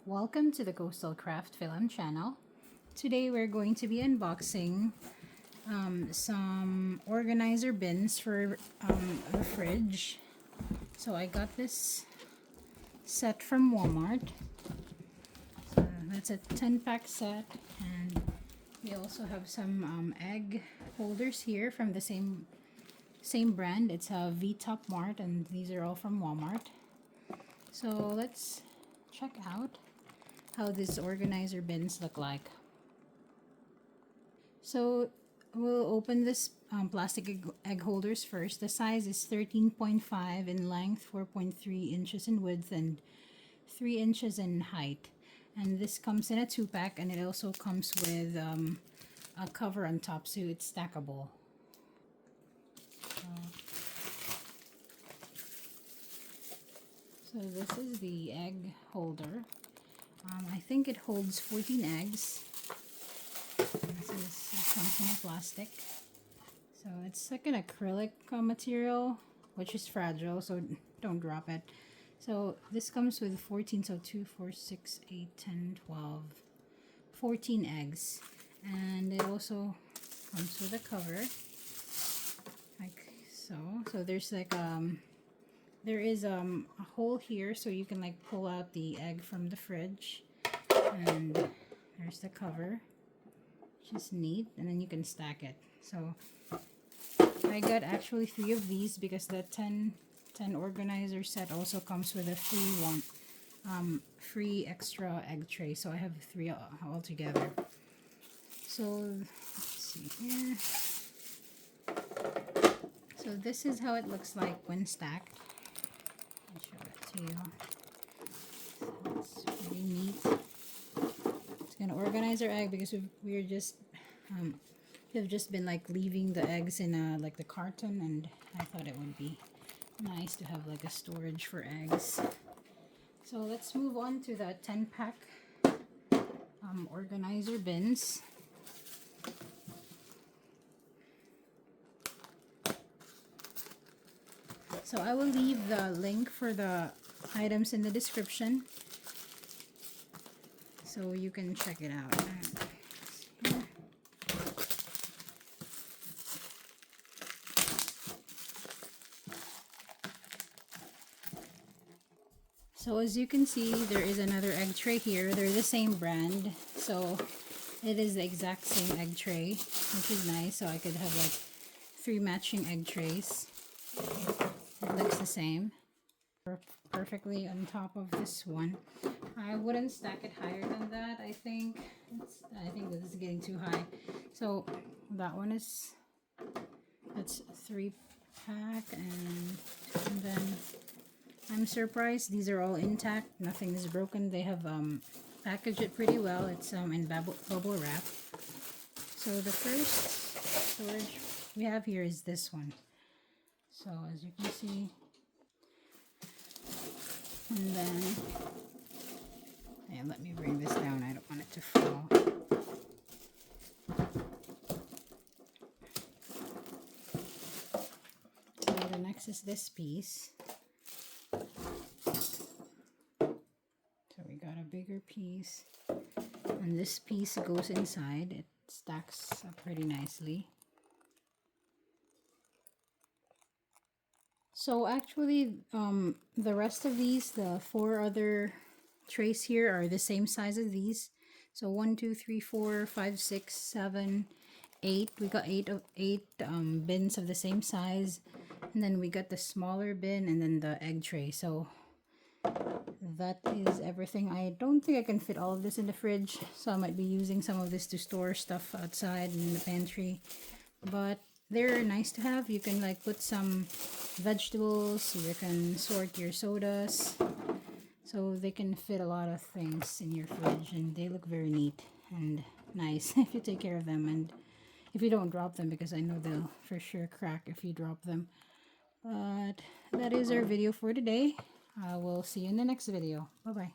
Welcome to the CoastalCraftFilAm channel. Today we're going to be unboxing some organizer bins for the fridge. So I got this set from Walmart. So that's a 10-pack set, and we also have some egg holders here from the same brand. It's a VTOPMART, and these are all from Walmart. So let's check out how these organizer bins look like. So we'll open this plastic egg holders first. The size is 13.5 in length, 4.3 inches in width, and 3 inches in height. And this comes in a 2-pack, and it also comes with a cover on top, so it's stackable. So this is the egg holder. I think it holds 14 eggs. This is some kind of plastic. So it's like an acrylic material, which is fragile, so don't drop it. So this comes with 14, so 2, 4, 6, 8, 10, 12, 14 eggs. And it also comes with a cover, like so. So there's like there is a hole here, so you can like pull out the egg from the fridge, and there's the cover, which is neat, and then you can stack it. So I got actually 3 of these because the 10 organizer set also comes with a free extra egg tray, so I have 3 altogether. So let's see here. So this is how it looks like when stacked. I'll show it to you. So it's pretty neat. It's gonna organize our egg because we've just been like leaving the eggs in like the carton, and I thought it would be nice to have like a storage for eggs. So let's move on to the 10-pack organizer bins. So I will leave the link for the items in the description, so you can check it out. So as you can see, there is another egg tray here. They're the same brand, so it is the exact same egg tray, which is nice. So I could have like 3 matching egg trays. It looks the same, perfectly on top of this one. I wouldn't stack it higher than that. I think this is getting too high. So that one is, that's 3-pack, and then I'm surprised these are all intact. Nothing is broken. They have packaged it pretty well. It's in bubble wrap. So the first storage we have here is this one. So as you can see, and then, yeah, let me bring this down. I don't want it to fall. So the next is this piece. So we got a bigger piece, and this piece goes inside. It stacks up pretty nicely. So actually, the rest of these, the 4 other trays here, are the same size as these. So 1, 2, 3, 4, 5, 6, 7, 8. We got 8 bins of the same size, and then we got the smaller bin, and then the egg tray. So that is everything. I don't think I can fit all of this in the fridge, so I might be using some of this to store stuff outside in the pantry. But they're nice to have. You can like put some vegetables, you can sort your sodas, so they can fit a lot of things in your fridge, and they look very neat and nice if you take care of them, and if you don't drop them, because I know they'll for sure crack if you drop them. But that is our video for today. I will see you in the next video. Bye bye.